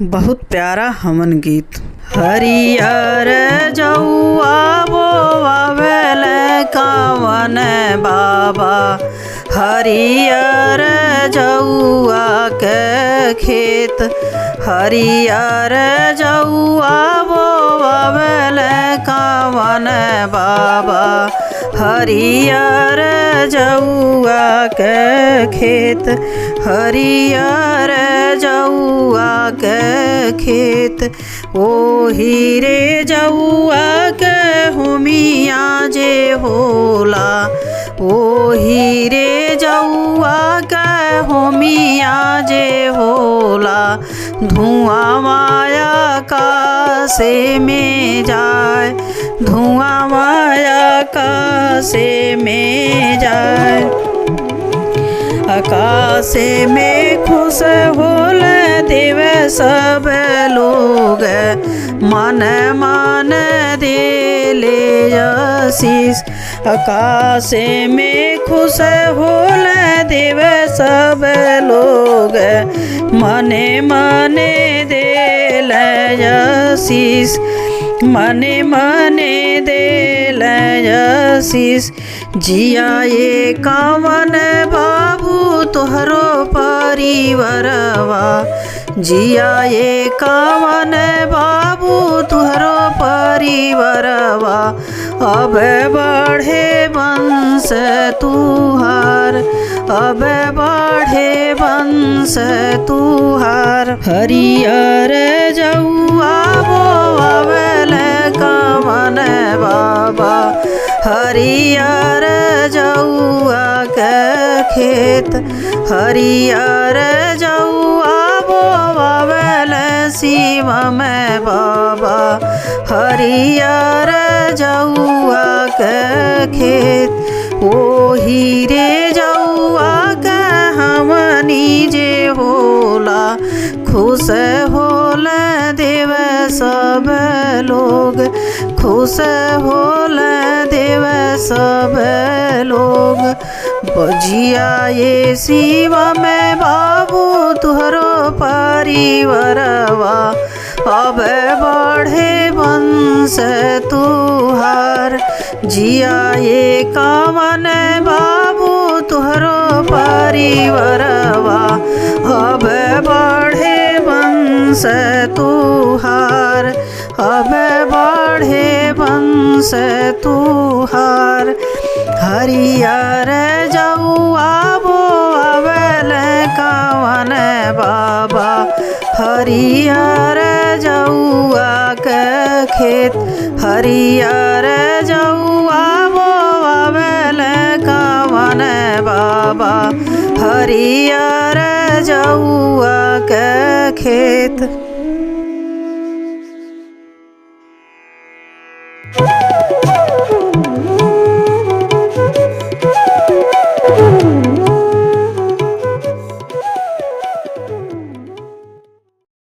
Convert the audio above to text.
बहुत प्यारा हमन गीत। हरियर जौआ बोआवेल कावन बाबा, हरियर जौआ के खेत। हरियर जौआ बोआवेल कावन बाबा, हरियर जौआ के खेत। हरियर जौआ के खेत, ओही रे जौआ के हुमिया जे होला। ओही रे जौआ के हुमिया जे होला। धुआं माया कासे में जाए, धुआं माया कासे में जाए। आकाशे में खुश होल देव सब लोग, मन मन दे ले आशीष। आकाशे में खुश होल देव सब लोग, मने मने दे ले आशीष। मने मने दे ले आशीष। जिया ये कावन बाबू तोहरो परिवारवा, जिया ये कावन बाबू तोहरो परिवारवा। अब बढ़े वंश तुहार, अब बढ़े वंश तुहार। हरियर जौआ बोआवेल कावन बाबा, हरियर जौआ के खेत। हरियर जौआ बोआवेल शिव में बाबा, हरियर जौआ के खेत। ओही रे जौआ के हमनी जे होला, खुश होल देव सब लोग। खुश होल देव सब लोग। बजिया ये शिव में बाबू तुहरो परिवारवा, अब बढ़े वंश तुहार। जिया ये कावन बाबू तुहरो परिवारवा, अब बढ़े वंश तुहार। अब बढ़े वंश तुहार। हरियर जौआ बोआवेल कावन बाबा, हरियर जौआ के खेत। हरियर जौआ बोआवेल कावन बाबा, हरियर जौआ के खेत।